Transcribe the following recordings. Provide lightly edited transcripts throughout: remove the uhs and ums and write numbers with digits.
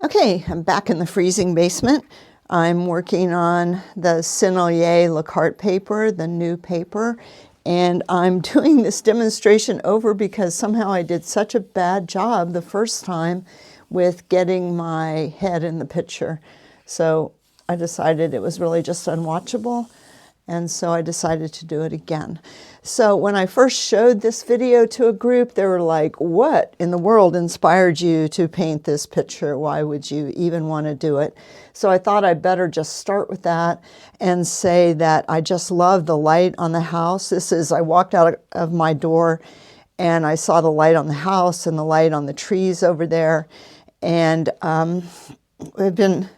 Okay, I'm back in the freezing basement. I'm working on the Sennilier LaCarte paper, the new paper, and I'm doing this demonstration over because somehow I did such a bad job the first time with getting my head in the picture. So I decided it was really just unwatchable, and so I decided to do it again. So when I first showed this video to a group, they were like, what in the world inspired you to paint this picture? Why would you even want to do it? So I thought I'd better just start with that and say that I just love the light on the house. I walked out of my door and I saw the light on the house and the light on the trees over there. And I've been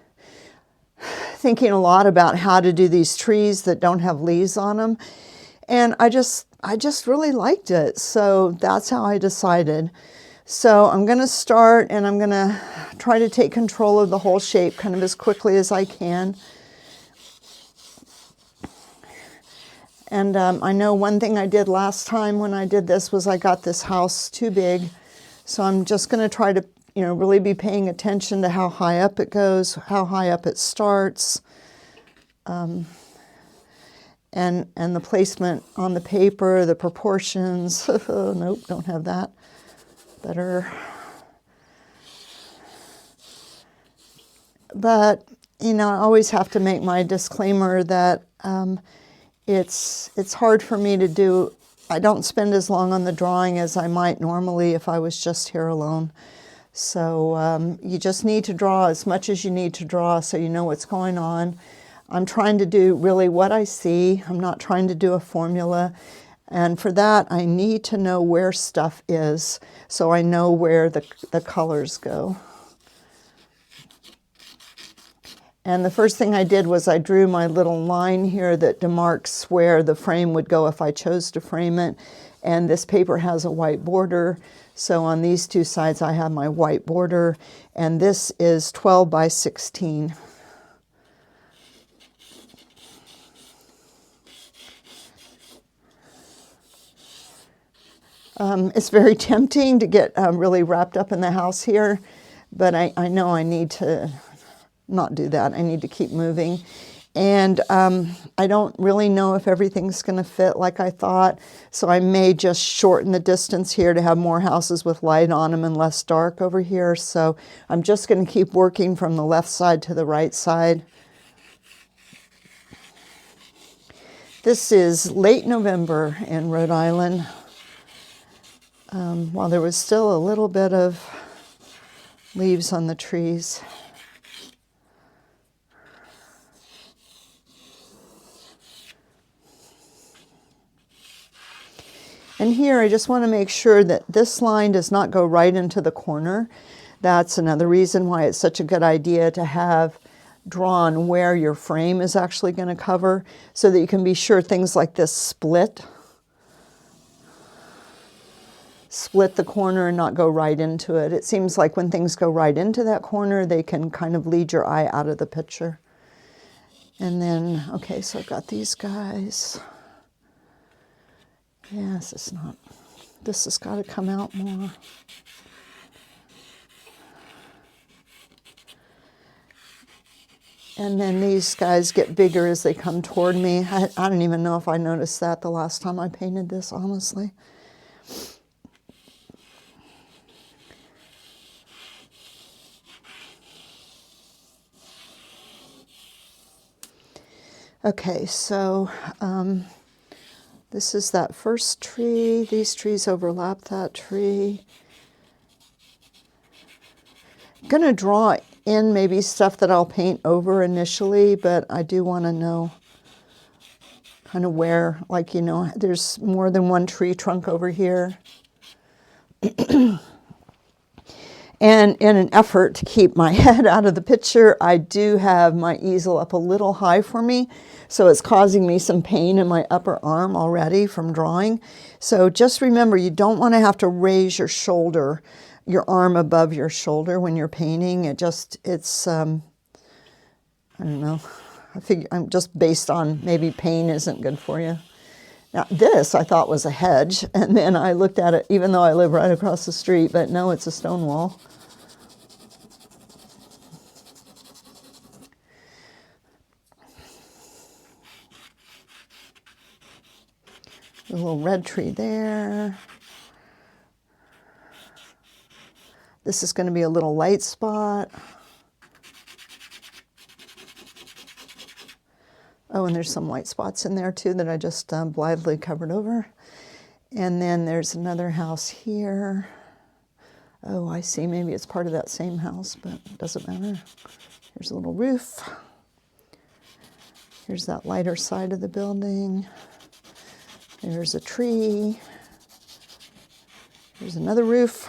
thinking a lot about how to do these trees that don't have leaves on them. And I just really liked it. So that's how I decided. So I'm going to start and I'm going to try to take control of the whole shape kind of as quickly as I can. And I know one thing I did last time when I did this was I got this house too big. So I'm just going to try to, really be paying attention to how high up it goes, how high up it starts. And the placement on the paper, the proportions. Nope, don't have that. Better. But, I always have to make my disclaimer that it's hard for me to do. I don't spend as long on the drawing as I might normally if I was just here alone. So you just need to draw as much as you need to draw so you know what's going on. I'm trying to do really what I see. I'm not trying to do a formula. And for that, I need to know where stuff is so I know where the colors go. And the first thing I did was I drew my little line here that demarks where the frame would go if I chose to frame it. And this paper has a white border. So on these two sides, I have my white border. And this is 12 by 16. It's very tempting to get really wrapped up in the house here, but I know I need to not do that. I need to keep moving. And I don't really know if everything's going to fit like I thought, so I may just shorten the distance here to have more houses with light on them and less dark over here. So I'm just going to keep working from the left side to the right side. This is late November in Rhode Island. While there was still a little bit of leaves on the trees. And here I just want to make sure that this line does not go right into the corner. That's another reason why it's such a good idea to have drawn where your frame is actually going to cover so that you can be sure things like this split the corner and not go right into it. It seems like when things go right into that corner, they can kind of lead your eye out of the picture. And then, okay, so I've got these guys. Yes, this has got to come out more. And then these guys get bigger as they come toward me. I don't even know if I noticed that the last time I painted this, honestly. Okay, so this is that first tree. These trees overlap that tree. I'm going to draw in maybe stuff that I'll paint over initially, but I do want to know kind of where, like, there's more than one tree trunk over here. And in an effort to keep my head out of the picture, I do have my easel up a little high for me. So it's causing me some pain in my upper arm already from drawing. So just remember, you don't want to have to raise your arm above your shoulder when you're painting. I don't know. I figure I'm just based on maybe pain isn't good for you. Now this I thought was a hedge, and then I looked at it, even though I live right across the street, but no, it's a stone wall. A little red tree there. This is going to be a little light spot. Oh, and there's some white spots in there too that I just blithely covered over. And then there's another house here. Oh, I see. Maybe it's part of that same house, but it doesn't matter. Here's a little roof. Here's that lighter side of the building. There's a tree. There's another roof.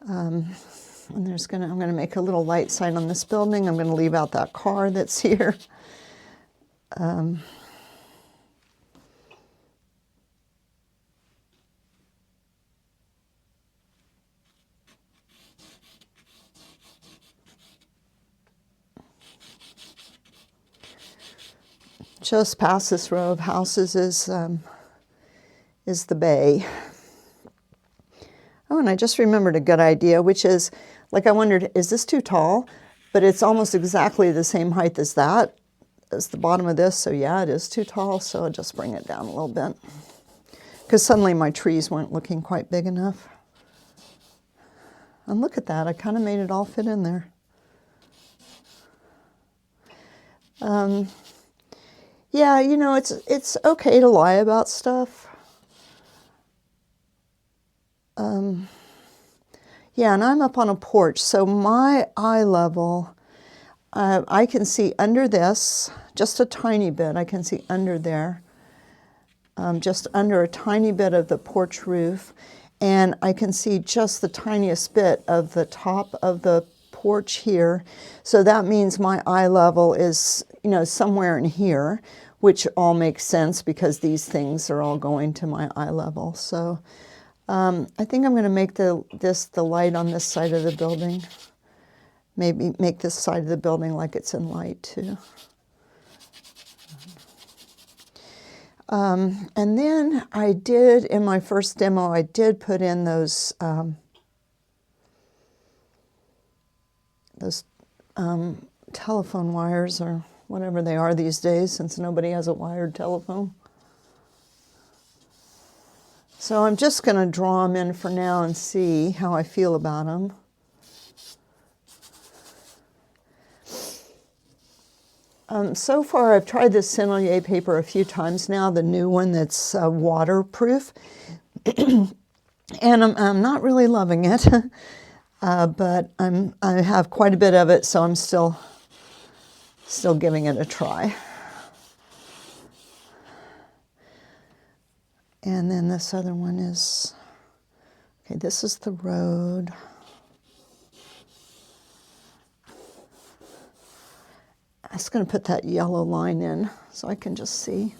And I'm gonna make a little light sign on this building. I'm gonna leave out that car that's here. Just past this row of houses is the bay. Oh, and I just remembered a good idea, which is, like I wondered, is this too tall? But it's almost exactly the same height as that, as the bottom of this. So yeah, it is too tall, so I'll just bring it down a little bit. Because suddenly my trees weren't looking quite big enough. And look at that, I kind of made it all fit in there. Yeah, you know, it's okay to lie about stuff. Yeah, and I'm up on a porch, so my eye level, I can see under this, just a tiny bit. I can see under there, just under a tiny bit of the porch roof, and I can see just the tiniest bit of the top of the porch here. So that means my eye level is, you know, somewhere in here, which all makes sense because these things are all going to my eye level. So I think I'm going to make the light on this side of the building. Maybe make this side of the building like it's in light too. And then I did, in my first demo, I did put in those telephone wires, or whatever they are these days, since nobody has a wired telephone. So I'm just going to draw them in for now and see how I feel about them. So far I've tried this Sennilier paper a few times now, the new one that's waterproof, and I'm not really loving it, but I have quite a bit of it, so I'm still giving it a try. And then this other one is, okay, this is the road. I'm just going to put that yellow line in so I can just see.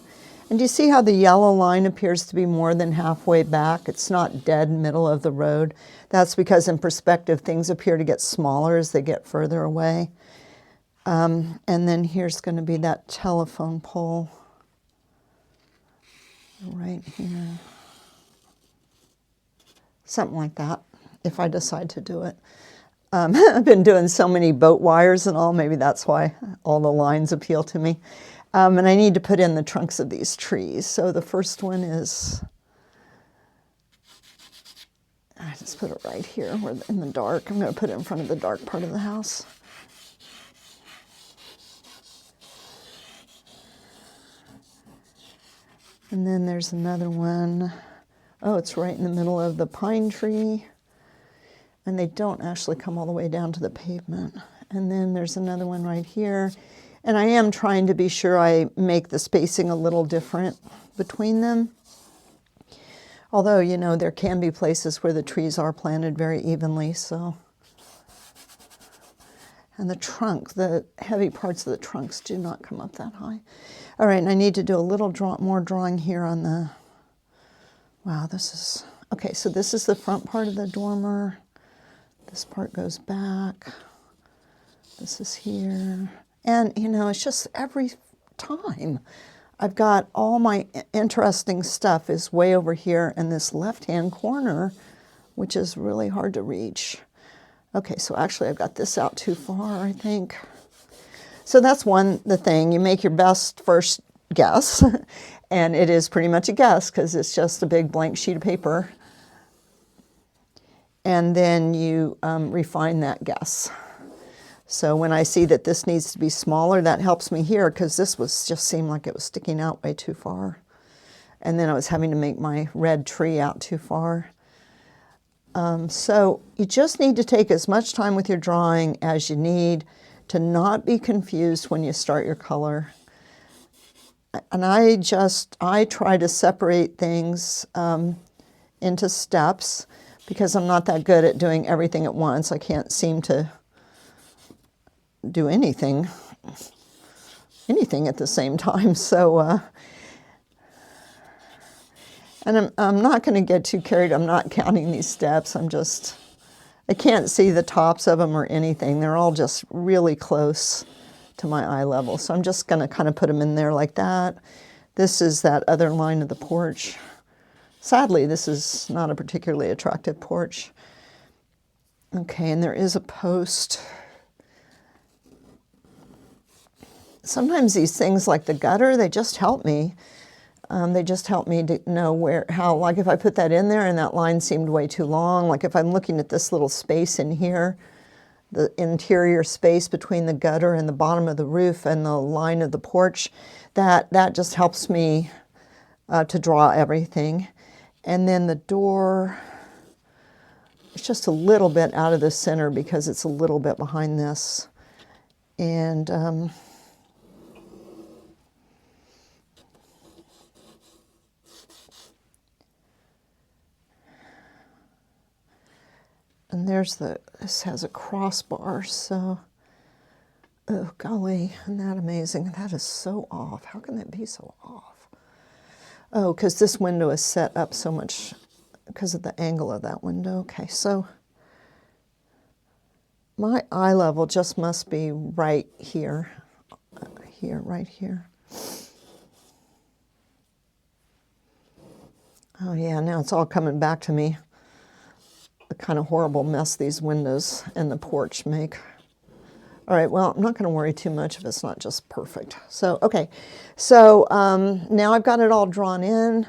And do you see how the yellow line appears to be more than halfway back? It's not dead middle of the road. That's because in perspective, things appear to get smaller as they get further away. And then here's going to be that telephone pole right here. Something like that, if I decide to do it. I've been doing so many boat wires and all, maybe that's why all the lines appeal to me. And I need to put in the trunks of these trees. So the first one is, I just put it right here where in the dark. I'm going to put it in front of the dark part of the house. And then there's another one. Oh, it's right in the middle of the pine tree. And they don't actually come all the way down to the pavement. And then there's another one right here. And I am trying to be sure I make the spacing a little different between them. Although, you know, there can be places where the trees are planted very evenly, so. And the trunk, the heavy parts of the trunks do not come up that high. All right, and I need to do a little more drawing here on the, wow, this is, okay, so this is the front part of the dormer. This part goes back. This is here. And, you know, it's just every time I've got all my interesting stuff is way over here in this left-hand corner, which is really hard to reach. Okay, so actually I've got this out too far, I think. So that's the thing. You make your best first guess, and it is pretty much a guess because it's just a big blank sheet of paper. And then you refine that guess. So when I see that this needs to be smaller, that helps me here because this just seemed like it was sticking out way too far. And then I was having to make my red tree out too far. So you just need to take as much time with your drawing as you need to not be confused when you start your color. And I try to separate things into steps because I'm not that good at doing everything at once. I can't seem to do anything at the same time. So, and I'm not going to get too carried. I'm not counting these steps. I can't see the tops of them or anything. They're all just really close to my eye level. So I'm just going to kind of put them in there like that. This is that other line of the porch. Sadly, this is not a particularly attractive porch. Okay, and there is a post. Sometimes these things like the gutter, they just help me. They just help me to know like if I put that in there and that line seemed way too long, like if I'm looking at this little space in here, the interior space between the gutter and the bottom of the roof and the line of the porch, that just helps me to draw everything. And then the door, it's just a little bit out of the center because it's a little bit behind this. And this has a crossbar, so, oh golly, isn't that amazing? That is so off. How can that be so off? Oh, because this window is set up so much because of the angle of that window. Okay, so my eye level just must be right here, right here. Oh yeah, now it's all coming back to me. The kind of horrible mess these windows and the porch make. All right, well, I'm not going to worry too much if it's not just perfect. So, okay, so now I've got it all drawn in,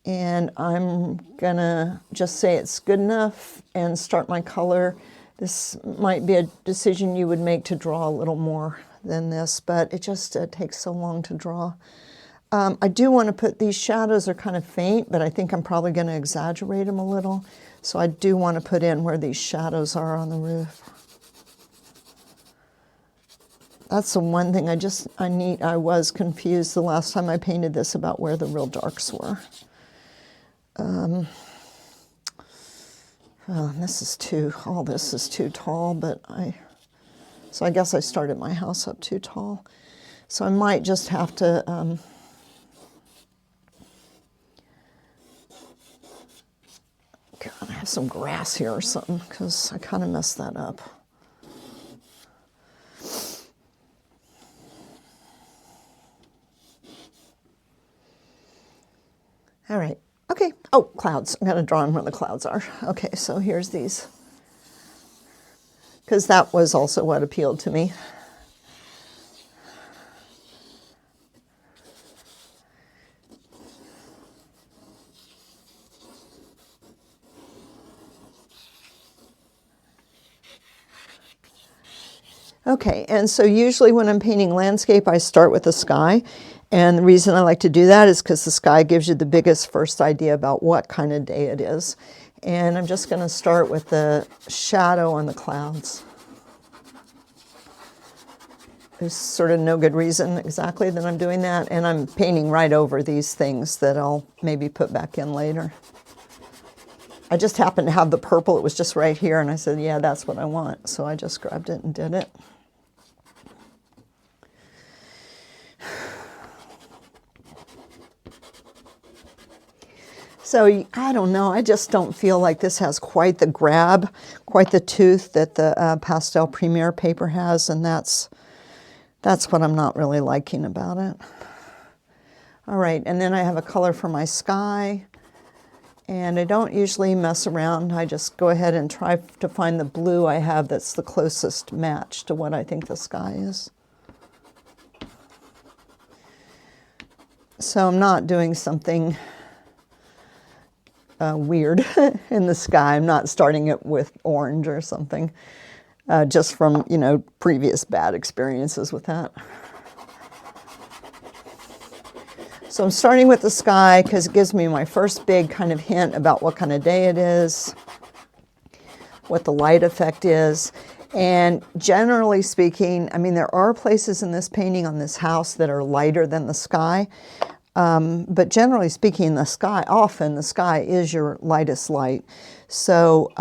and I'm going to just say it's good enough and start my color. This might be a decision you would make to draw a little more than this, but it just takes so long to draw. I do want to put, these shadows are kind of faint, but I think I'm probably going to exaggerate them a little. So I do want to put in where these shadows are on the roof. That's the one thing I was confused the last time I painted this about where the real darks were. Well, this is all this is too tall, but so I guess I started my house up too tall. So I might just have to, God, I have some grass here or something because I kind of messed that up. All right. Okay. Oh, clouds. I'm going to draw in where the clouds are. Okay, so here's these. Because that was also what appealed to me. Okay, and so usually when I'm painting landscape, I start with the sky. And the reason I like to do that is because the sky gives you the biggest first idea about what kind of day it is. And I'm just going to start with the shadow on the clouds. There's sort of no good reason exactly that I'm doing that. And I'm painting right over these things that I'll maybe put back in later. I just happened to have the purple. It was just right here. And I said, yeah, that's what I want. So I just grabbed it and did it. So I don't know, I just don't feel like this has quite the grab, quite the tooth that the Pastel Premier paper has, and that's what I'm not really liking about it. All right, and then I have a color for my sky, And I don't usually mess around. I just go ahead and try to find the blue I have that's the closest match to what I think the sky is. So I'm not doing something weird in the sky. I'm not starting it with orange or something, just from, you know, previous bad experiences with that. So I'm starting with the sky because it gives me my first big kind of hint about what kind of day it is, what the light effect is. And generally speaking, I mean, there are places in this painting on this house that are lighter than the sky. But generally speaking, the sky, often the sky is your lightest light. So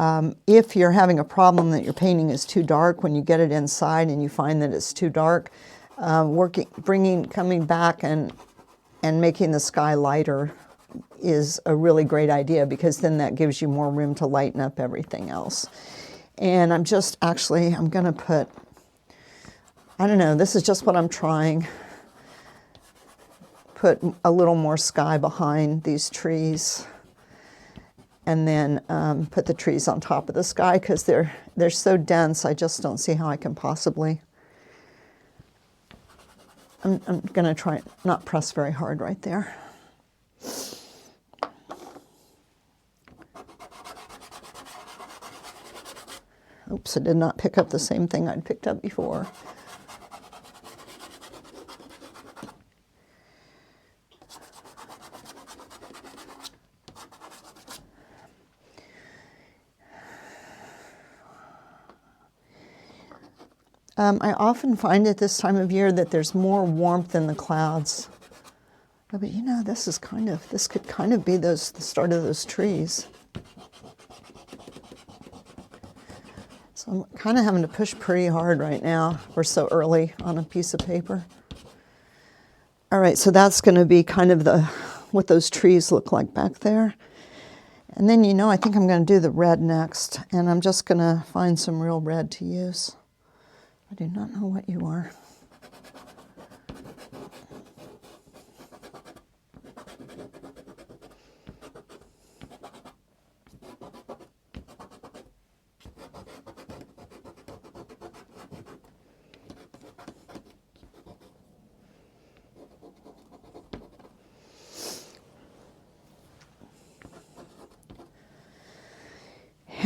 if you're having a problem that your painting is too dark, when you get it inside and you find that it's too dark, coming back and making the sky lighter is a really great idea, because then that gives you more room to lighten up everything else. And I'm going to put, I don't know, this is just what I'm trying. Put a little more sky behind these trees, and then put the trees on top of the sky, because they're so dense. I just don't see how I can possibly. I'm going to try not press very hard right there. Oops, I did not pick up the same thing I'd picked up before. I often find at this time of year that there's more warmth in the clouds. But you know, this could kind of be the start of those trees. So I'm kind of having to push pretty hard right now. We're so early on a piece of paper. All right, so that's going to be kind of what those trees look like back there. And then, you know, I think I'm going to do the red next, and I'm just going to find some real red to use. I do not know what you are.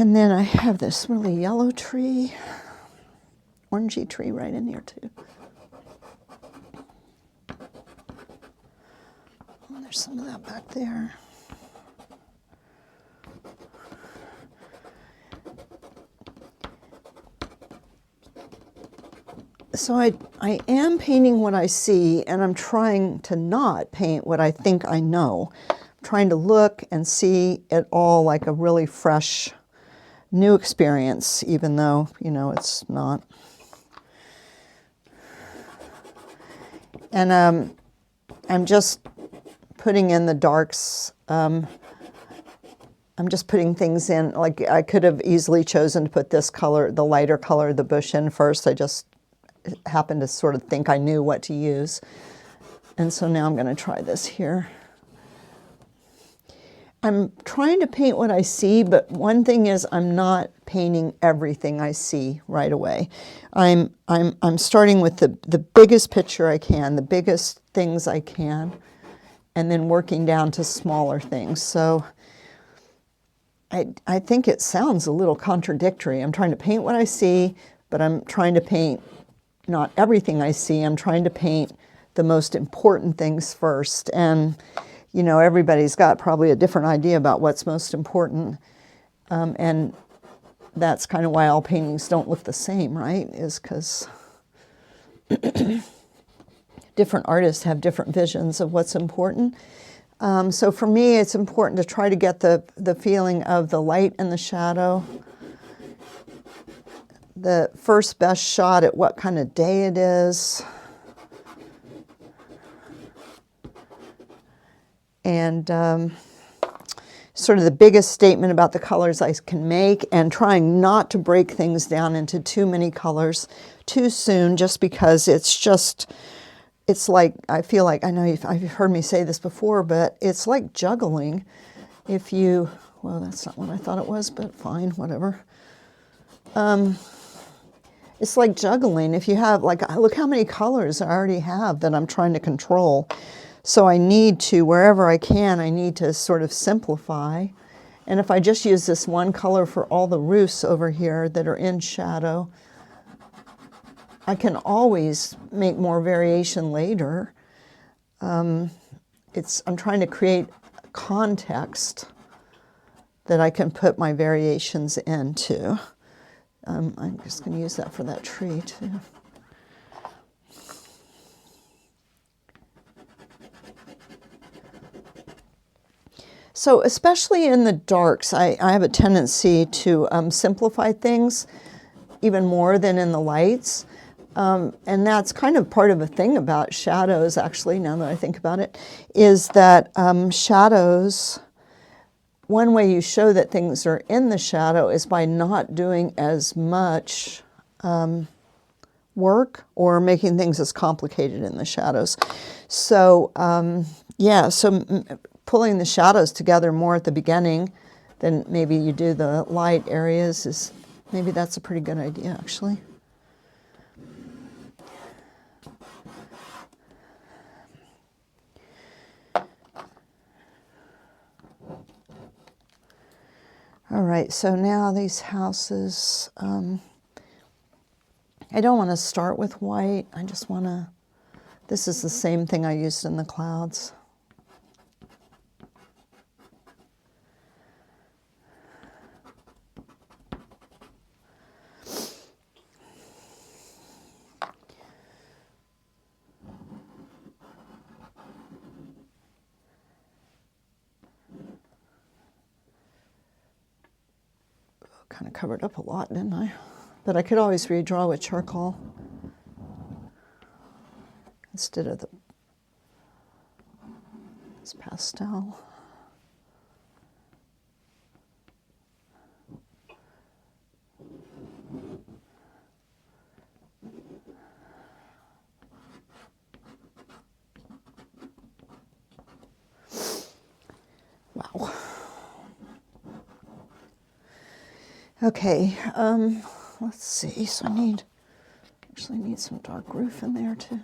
And then I have this really yellow tree, orangey tree right in here too. Oh, there's some of that back there. So I am painting what I see, and I'm trying to not paint what I think I know. I'm trying to look and see it all like a really fresh, new experience, even though, you know, it's not. And I'm just putting in the darks. I'm just putting things in, like I could have easily chosen to put this color, the lighter color of the bush in first. I just happened to sort of think I knew what to use. And so now I'm going to try this here. I'm trying to paint what I see, but one thing is I'm not painting everything I see right away. I'm starting with the biggest picture I can, the biggest things I can, and then working down to smaller things. So I think it sounds a little contradictory. I'm trying to paint what I see, but I'm trying to paint not everything I see. I'm trying to paint the most important things first. And you know, everybody's got probably a different idea about what's most important. And that's kind of why all paintings don't look the same, right? Is because different artists have different visions of what's important. So for me, it's important to try to get the feeling of the light and the shadow, the first best shot at what kind of day it is, and sort of the biggest statement about the colors I can make, and trying not to break things down into too many colors too soon, just because it's like, I feel like, I know I've heard me say this before, but it's like juggling. if you, well, that's not what I thought it was, but fine, whatever. It's like juggling. If you have, like, look how many colors I already have that I'm trying to control. So I need to, wherever I can, I need to sort of simplify. And if I just use this one color for all the roofs over here that are in shadow, I can always make more variation later. I'm trying to create context that I can put my variations into. I'm just going to use that for that tree too. So especially in the darks, I have a tendency to simplify things even more than in the lights. And that's kind of part of a thing about shadows, actually, now that I think about it, is that shadows, one way you show that things are in the shadow is by not doing as much work or making things as complicated in the shadows. So, yeah, so pulling the shadows together more at the beginning than maybe you do the light areas is, maybe that's a pretty good idea, actually. All right, so now these houses, I don't want to start with white. I just want to, this is the same thing I used in the clouds. Kind of covered up a lot, didn't I? But I could always redraw with charcoal instead of this pastel. Wow. Okay, let's see. So I actually need some dark roof in there too.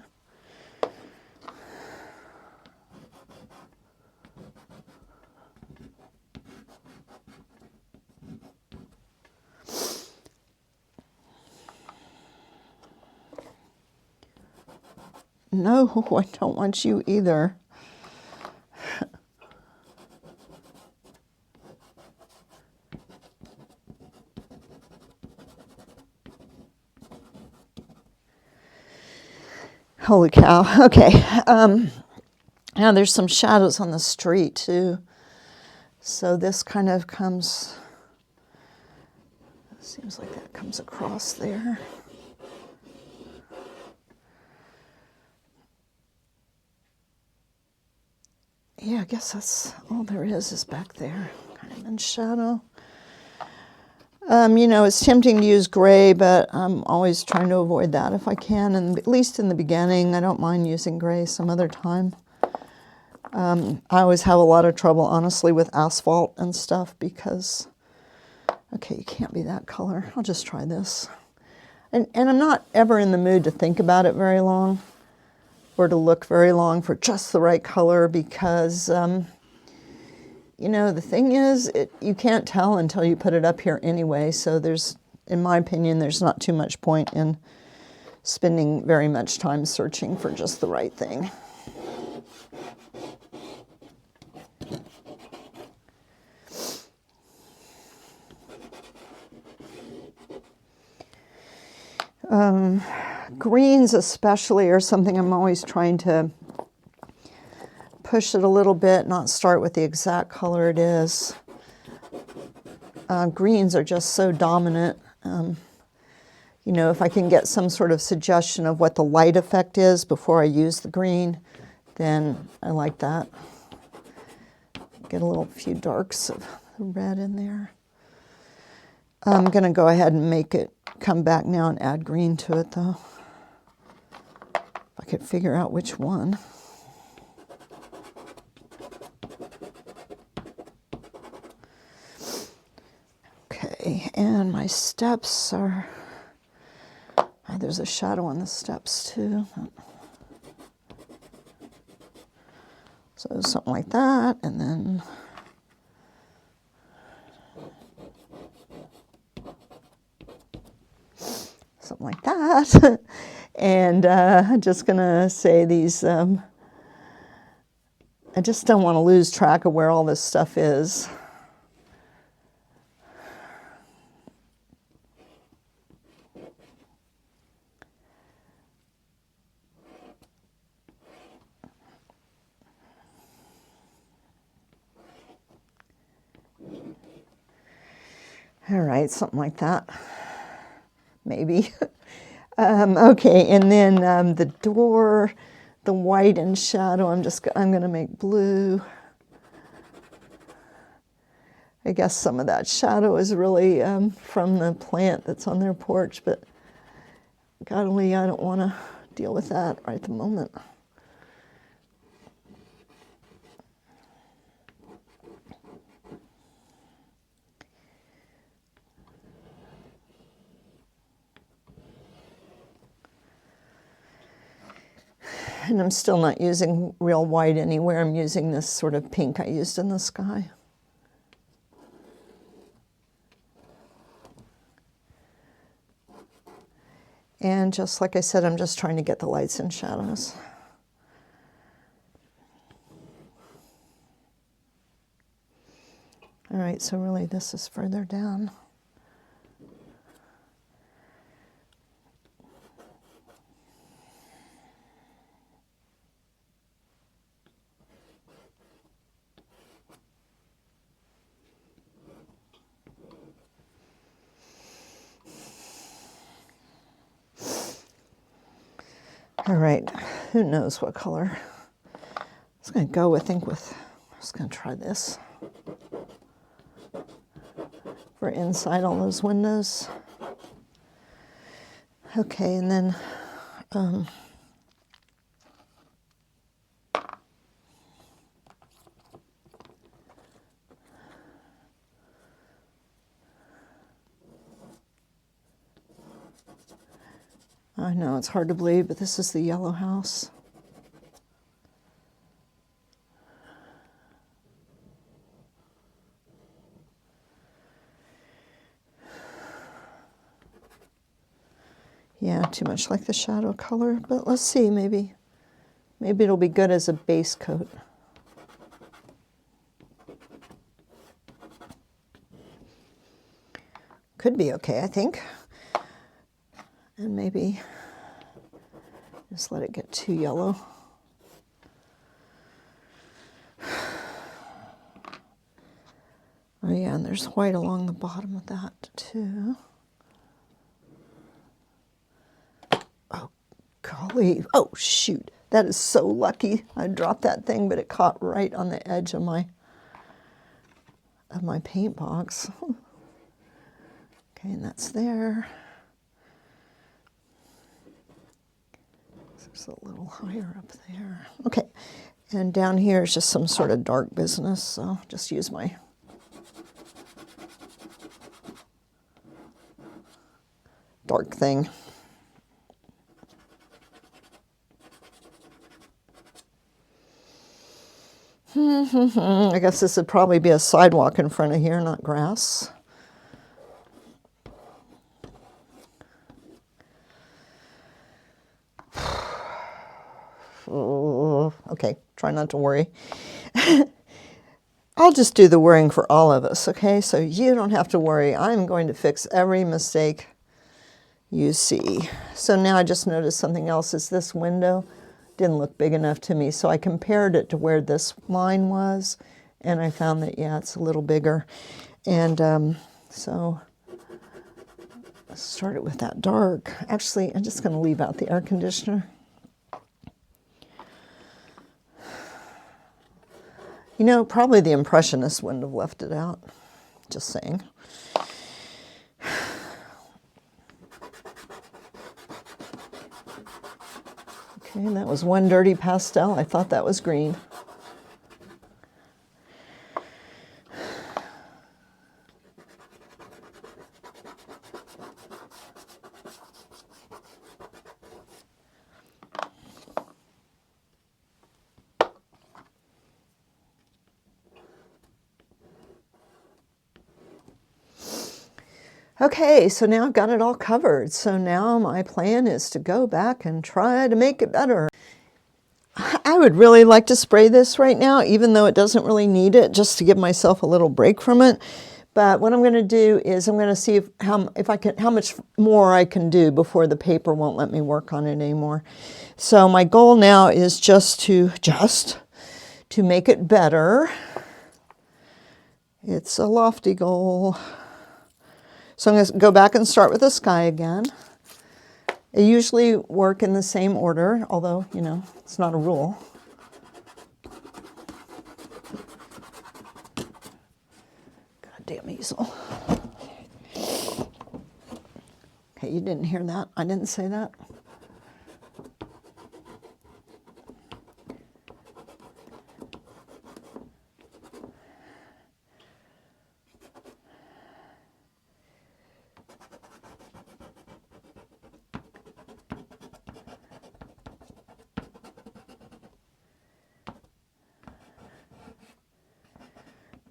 No, I don't want you either. Holy cow. Okay. Now there's some shadows on the street too. So this kind of comes, seems like that comes across there. Yeah, I guess that's all there is back there, kind of in shadow. You know, it's tempting to use gray, but I'm always trying to avoid that if I can, and at least in the beginning. I don't mind using gray some other time. I always have a lot of trouble, honestly, with asphalt and stuff because, okay, you can't be that color. I'll just try this. And I'm not ever in the mood to think about it very long or to look very long for just the right color because, you know, the thing is, you can't tell until you put it up here anyway, so there's, in my opinion, there's not too much point in spending very much time searching for just the right thing. Greens especially are something I'm always trying to push it a little bit, not start with the exact color it is. Greens are just so dominant. You know, if I can get some sort of suggestion of what the light effect is before I use the green, then I like that. Get a few darks of the red in there. I'm going to go ahead and make it come back now and add green to it, though. If I could figure out which one. Okay, and my steps are, there's a shadow on the steps too. So something like that, and then something like that. And I'm just gonna say these, I just don't want to lose track of where all this stuff is. All right, something like that, maybe. Okay, and then the door, the white and shadow, I'm going to make blue. I guess some of that shadow is really from the plant that's on their porch, but golly, I don't want to deal with that right at the moment. And I'm still not using real white anywhere. I'm using this sort of pink I used in the sky. And just like I said, I'm just trying to get the lights and shadows. All right, so really this is further down. All right, who knows what color? I'm just going to go, I think, I'm just going to try this for inside all those windows. Okay, and then I know it's hard to believe, but this is the yellow house. Yeah, too much like the shadow color, but let's see, maybe it'll be good as a base coat. Could be okay, I think. And maybe just let it get too yellow. Oh yeah, and there's white along the bottom of that too. Oh, golly. Oh, shoot. That is so lucky. I dropped that thing, but it caught right on the edge of my paint box. Okay, and that's there. There's a little higher up there. Okay, and down here is just some sort of dark business, so just use my dark thing. I guess this would probably be a sidewalk in front of here, not grass. Okay, try not to worry. I'll just do the worrying for all of us, okay? So you don't have to worry. I'm going to fix every mistake you see. So now I just noticed something else is this window didn't look big enough to me. So I compared it to where this line was, and I found that, yeah, it's a little bigger. And so I started with that dark. Actually, I'm just going to leave out the air conditioner. You know, probably the Impressionists wouldn't have left it out. Just saying. Okay, and that was one dirty pastel. I thought that was green. Okay, so now I've got it all covered. So now my plan is to go back and try to make it better. I would really like to spray this right now, even though it doesn't really need it, just to give myself a little break from it. But what I'm going to do is I'm going to see how much more I can do before the paper won't let me work on it anymore. So my goal now is just to make it better. It's a lofty goal. So I'm going to go back and start with the sky again. I usually work in the same order, although, you know, it's not a rule. Goddamn easel. Okay, you didn't hear that. I didn't say that.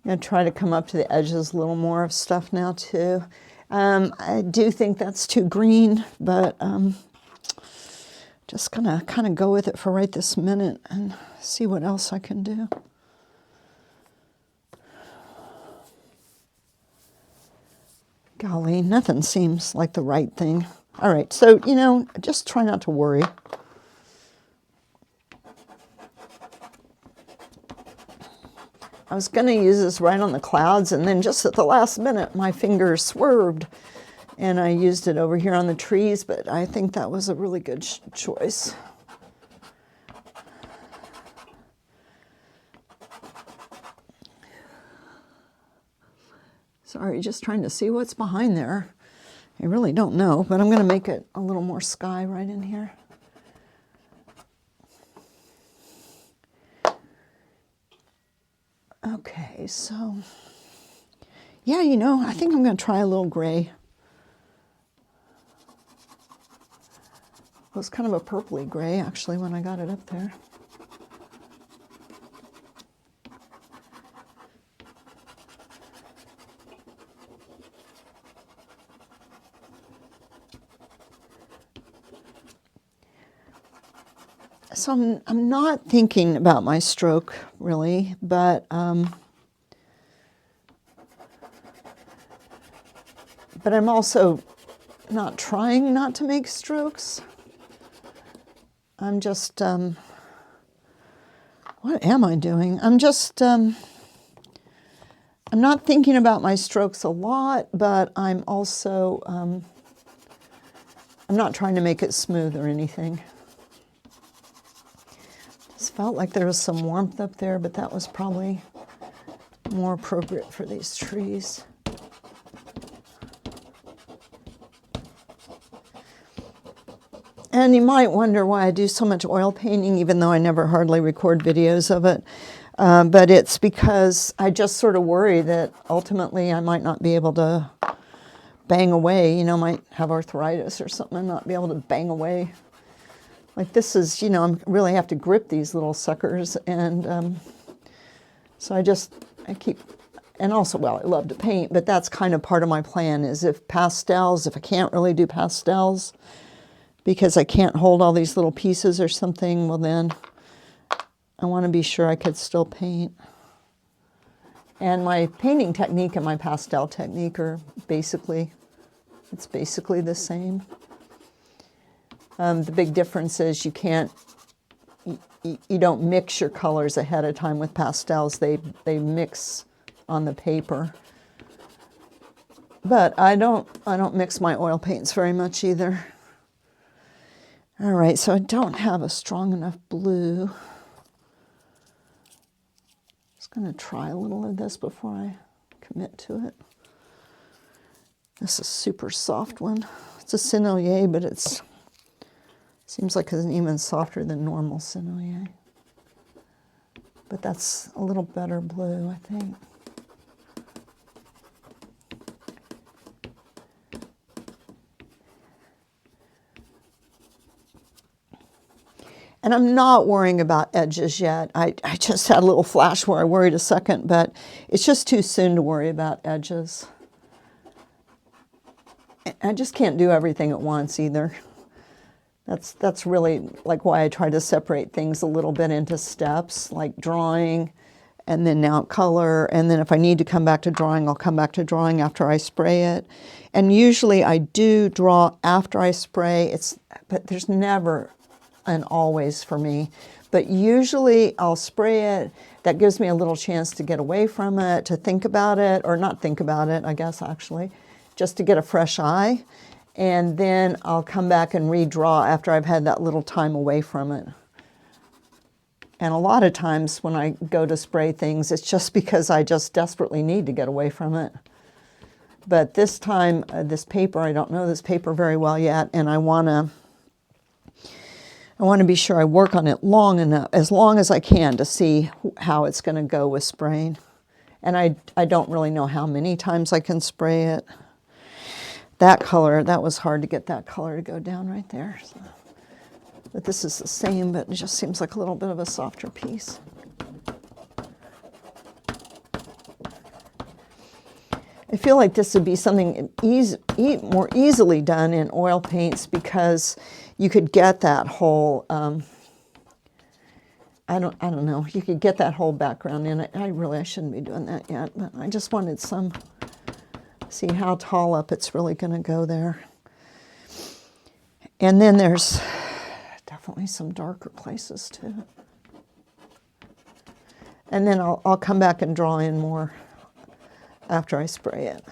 I'm going to try to come up to the edges a little more of stuff now too. I do think that's too green, but just gonna kind of go with it for right this minute and see what else I can do. Golly, nothing seems like the right thing. All right, so, you know, just try not to worry. I was going to use this right on the clouds, and then just at the last minute, my finger swerved, and I used it over here on the trees, but I think that was a really good choice. Sorry, just trying to see what's behind there. I really don't know, but I'm going to make it a little more sky right in here. Okay, so, yeah, you know, I think I'm going to try a little gray. It was kind of a purpley gray, actually, when I got it up there. So I'm not thinking about my stroke, really, but I'm also not trying not to make strokes. I'm just, what am I doing? I'm not thinking about my strokes a lot, but I'm also, I'm not trying to make it smooth or anything. Just felt like there was some warmth up there, but that was probably more appropriate for these trees. And you might wonder why I do so much oil painting, even though I never hardly record videos of it. But it's because I just sort of worry that ultimately I might not be able to bang away, you know, might have arthritis or something and not be able to bang away. Like this is, you know, I really have to grip these little suckers, and so I keep, and also, well, I love to paint, but that's kind of part of my plan is if I can't really do pastels because I can't hold all these little pieces or something, well then I want to be sure I could still paint. And my painting technique and my pastel technique are basically the same. The big difference is you don't mix your colors ahead of time with pastels. They mix on the paper. But I don't mix my oil paints very much either. All right, so I don't have a strong enough blue. Just going to try a little of this before I commit to it. This is a super soft one. It's a Sennilier, but it seems like it's even softer than normal Sennilier. But that's a little better blue, I think. And I'm not worrying about edges yet. I just had a little flash where I worried a second, but it's just too soon to worry about edges. I just can't do everything at once either. That's really like why I try to separate things a little bit into steps, like drawing, and then now color, and then if I need to come back to drawing, I'll come back to drawing after I spray it. And usually I do draw after I spray, but there's never an always for me. But usually I'll spray it. That gives me a little chance to get away from it, to think about it, or not think about it, I guess actually, just to get a fresh eye. And then I'll come back and redraw after I've had that little time away from it. And a lot of times when I go to spray things, it's just because I just desperately need to get away from it. But this time, this paper, I don't know this paper very well yet, and I want to be sure I work on it long enough, as long as I can, to see how it's going to go with spraying. And I don't really know how many times I can spray it. That color, that was hard to get that color to go down right there. So. But this is the same, but it just seems like a little bit of a softer piece. I feel like this would be something more easily done in oil paints because you could get that whole, I don't know, you could get that whole background in it. I shouldn't be doing that yet, but I just wanted see how tall up it's really going to go there. And then there's definitely some darker places too. And then I'll come back and draw in more after I spray it.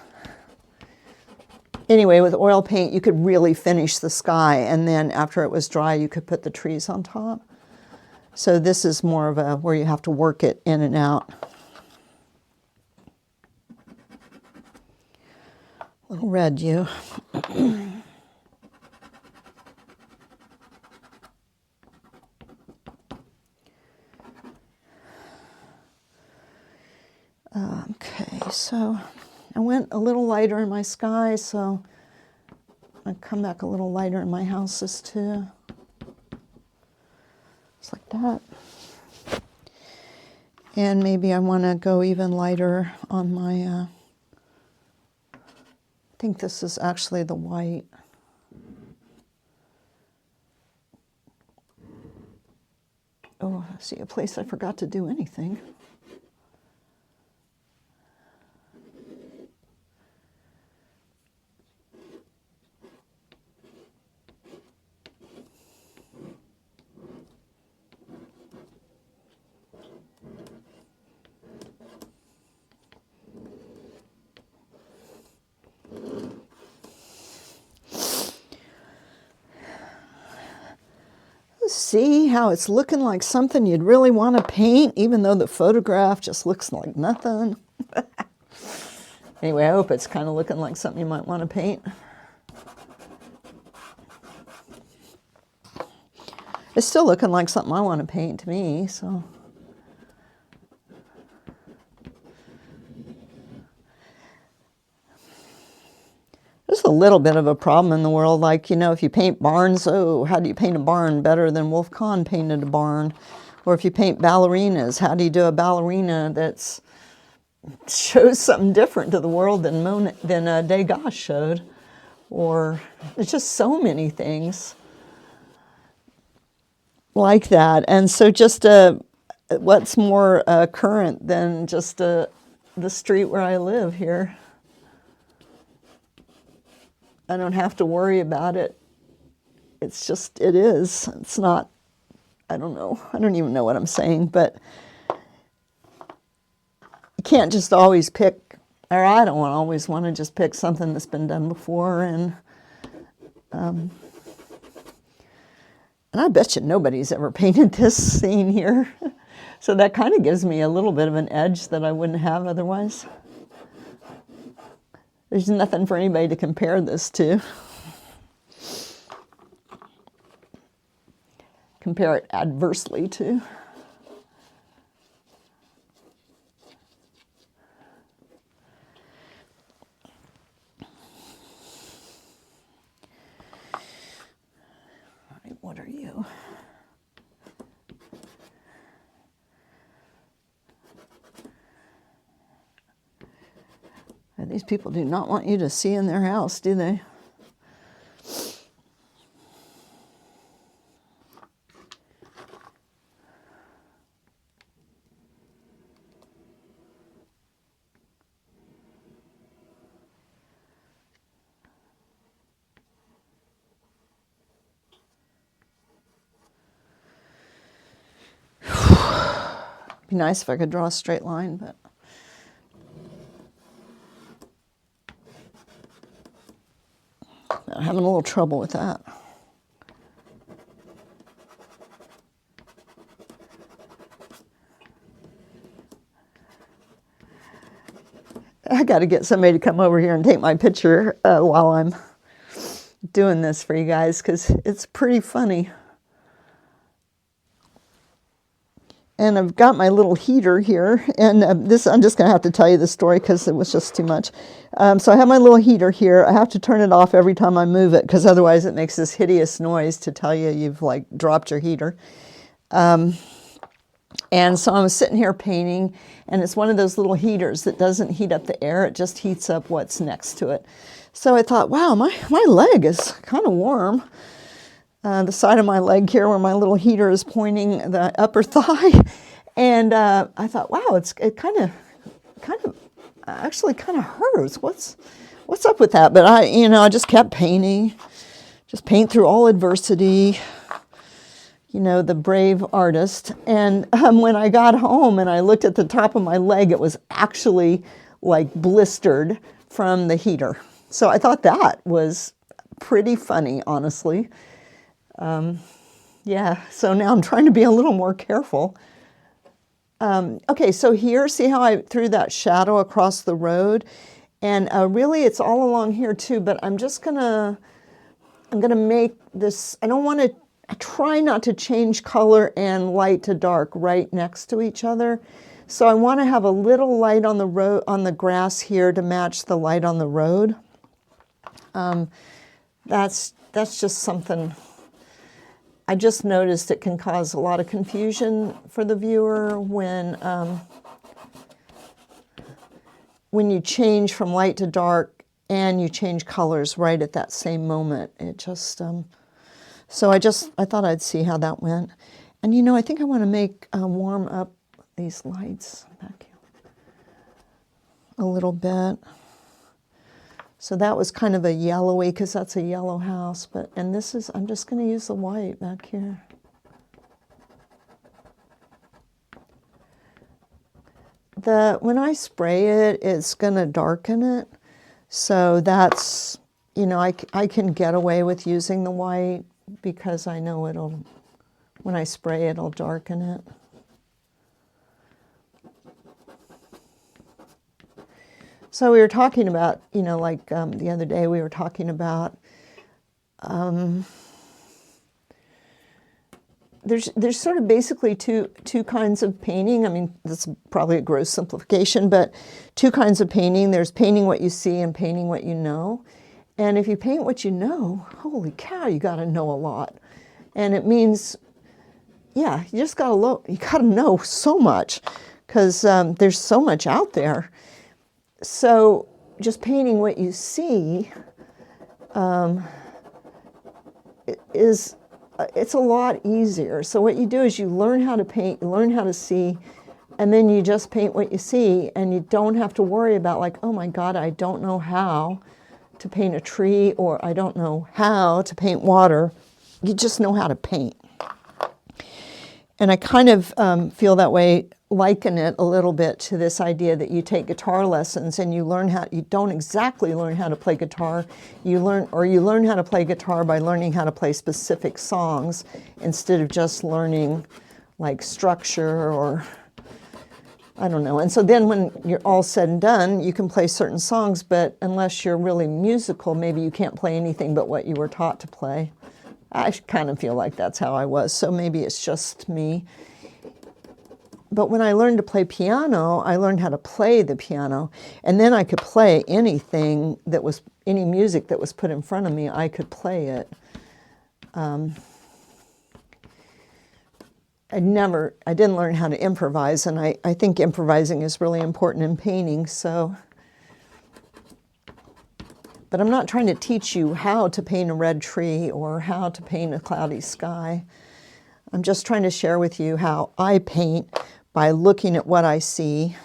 Anyway, with oil paint, you could really finish the sky, and then after it was dry, you could put the trees on top. So this is more of where you have to work it in and out. Little red you. Okay, so I went a little lighter in my sky, so I come back a little lighter in my houses too. Just like that. And maybe I want to go even lighter on my, I think this is actually the white. Oh, I see a place I forgot to do anything. See how it's looking like something you'd really want to paint, even though the photograph just looks like nothing. Anyway, I hope it's kind of looking like something you might want to paint. It's still looking like something I want to paint to me, so. There's a little bit of a problem in the world, like, you know, if you paint barns, oh, how do you paint a barn better than Wolf Kahn painted a barn? Or if you paint ballerinas, how do you do a ballerina that shows something different to the world than Degas showed? Or there's just so many things like that. And so just what's more current than just the street where I live here? I don't have to worry about it. It's just, it is. It's not, I don't know. I don't even know what I'm saying, but you can't just always pick, or I don't always want to just pick something that's been done before. And I bet you nobody's ever painted this scene here. So that kind of gives me a little bit of an edge that I wouldn't have otherwise. There's nothing for anybody to compare this to. Compare it adversely to. All right, what are you? These people do not want you to see in their house, do they? Be nice if I could draw a straight line, but I'm having a little trouble with that. I got to get somebody to come over here and take my picture while I'm doing this for you guys, because it's pretty funny. And I've got my little heater here, and this, I'm just going to have to tell you the story because it was just too much. So I have my little heater here. I have to turn it off every time I move it, because otherwise it makes this hideous noise to tell you you've like dropped your heater. And so I'm sitting here painting, and it's one of those little heaters that doesn't heat up the air, it just heats up what's next to it. So I thought, wow, my leg is kind of warm. The side of my leg here where my little heater is pointing, the upper thigh. And I thought, wow, it actually kind of hurts. What's up with that? But I just kept painting, just paint through all adversity, the brave artist. And when I got home and I looked at the top of my leg, it was actually like blistered from the heater. So I thought that was pretty funny, honestly. Yeah, so now I'm trying to be a little more careful. Okay, so here, see how I threw that shadow across the road? And really it's all along here too, but I'm gonna make this, I try not to change color and light to dark right next to each other. So I want to have a little light on the road, on the grass here to match the light on the road. That's just something I just noticed it can cause a lot of confusion for the viewer when you change from light to dark and you change colors right at that same moment. It just, so I thought I'd see how that went. And I think I want to make, warm up these lights back here a little bit. So that was kind of a yellowy, because that's a yellow house, and this is, I'm just going to use the white back here. When I spray it, it's going to darken it. So that's, I can get away with using the white because I know when I spray it, it'll darken it. So we were talking about, the other day we were talking about, there's sort of basically two kinds of painting. I mean, that's probably a gross simplification, but two kinds of painting. There's painting what you see and painting what you know. And if you paint what you know, holy cow, you got to know a lot. And it means, yeah, you just got to know so much, because there's so much out there. So just painting what you see it's a lot easier. So what you do is you learn how to paint, you learn how to see, and then you just paint what you see, and you don't have to worry about like, oh my God, I don't know how to paint a tree, or I don't know how to paint water. You just know how to paint. And I kind of feel that way, liken it a little bit to this idea that you take guitar lessons and you don't exactly learn how to play guitar. You learn how to play guitar by learning how to play specific songs instead of just learning like structure or I don't know. And so then when you're all said and done, you can play certain songs, but unless you're really musical, maybe you can't play anything but what you were taught to play. I kind of feel like that's how I was, so maybe it's just me. But when I learned to play piano, I learned how to play the piano, and then I could play any music that was put in front of me, I could play it. I didn't learn how to improvise, and I think improvising is really important in painting, so. But I'm not trying to teach you how to paint a red tree or how to paint a cloudy sky. I'm just trying to share with you how I paint by looking at what I see.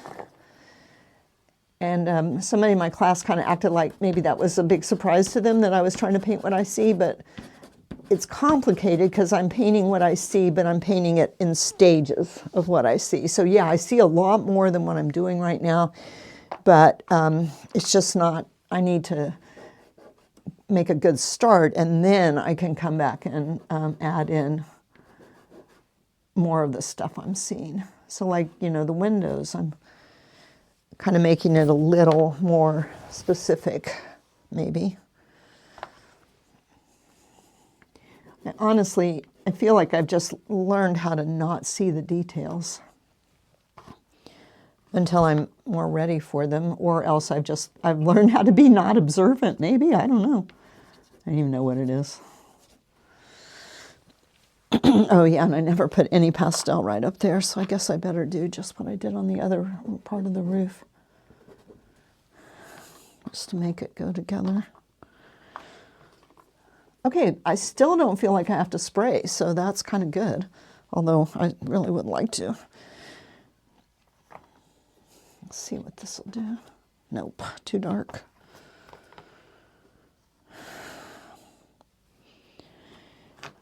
And somebody in my class kind of acted like maybe that was a big surprise to them that I was trying to paint what I see, but it's complicated because I'm painting what I see, but I'm painting it in stages of what I see. So yeah, I see a lot more than what I'm doing right now, but it's just not, I need to make a good start, and then I can come back and add in more of the stuff I'm seeing. So like, you know, the windows, I'm kind of making it a little more specific, maybe. And honestly, I feel like I've just learned how to not see the details until I'm more ready for them, or else I've learned how to be not observant, maybe, I don't know. I don't even know what it is. Oh yeah, and I never put any pastel right up there, so I guess I better do just what I did on the other part of the roof, just to make it go together. Okay, I still don't feel like I have to spray, so that's kind of good, although I really would like to. Let's see what this will do. Nope, too dark.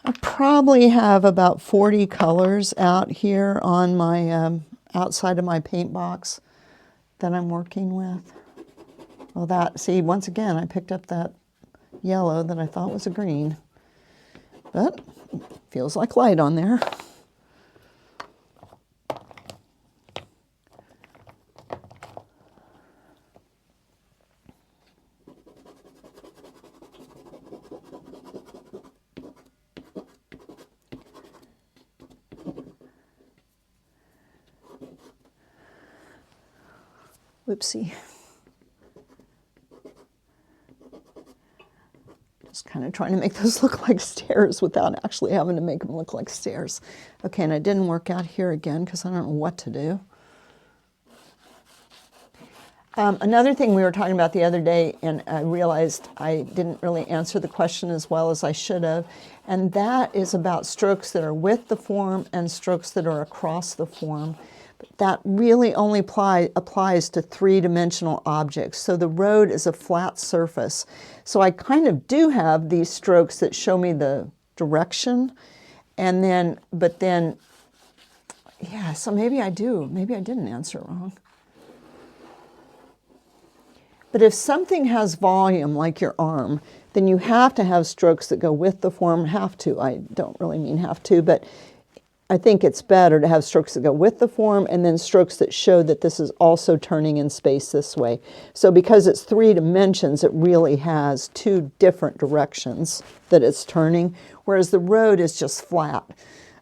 I probably have about 40 colors out here on my outside of my paint box that I'm working with. Well, see, once again, I picked up that yellow that I thought was a green, but it feels like light on there. Whoopsie. Just kind of trying to make those look like stairs without actually having to make them look like stairs. Okay, and it didn't work out here again because I don't know what to do. Another thing we were talking about the other day, and I realized I didn't really answer the question as well as I should have, and that is about strokes that are with the form and strokes that are across the form. But that really only applies to three-dimensional objects. So the road is a flat surface. So I kind of do have these strokes that show me the direction, and then, but then, yeah, so maybe I do. Maybe I didn't answer it wrong. But if something has volume, like your arm, then you have to have strokes that go with the form. Have to, I don't really mean have to, but I think it's better to have strokes that go with the form and then strokes that show that this is also turning in space this way. So because it's 3 dimensions, it really has 2 different directions that it's turning, whereas the road is just flat.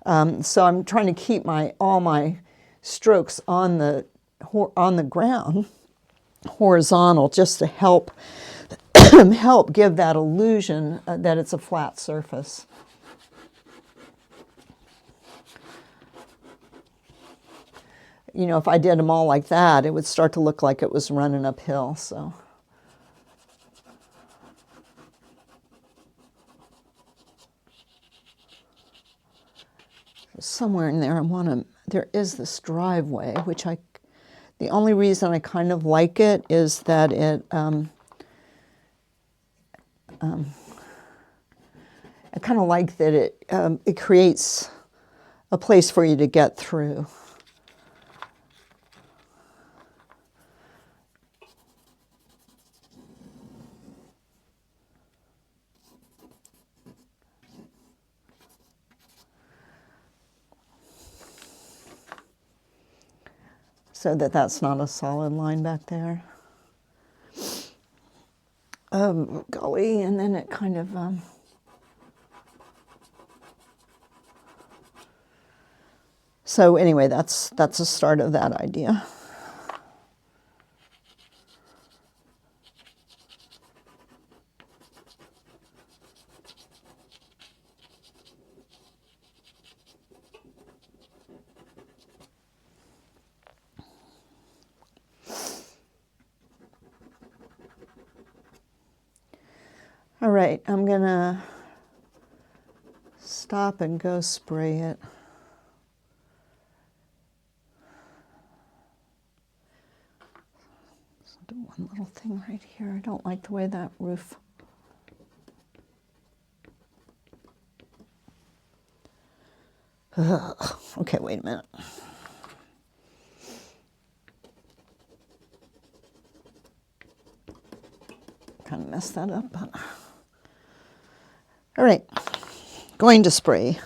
So I'm trying to keep all my strokes on the ground, horizontal, just to help give that illusion that it's a flat surface. You know, if I did them all like that, it would start to look like it was running uphill. So somewhere in there there is this driveway, which the only reason I kind of like it is that I kind of like that it creates a place for you to get through. So that's not a solid line back there. Golly, and then it kind of so anyway, that's the start of that idea. All right, I'm gonna stop and go spray it. Let's do one little thing right here. I don't like the way that roof. Ugh. Okay, wait a minute. Kind of messed that up, but all right. Going to spray.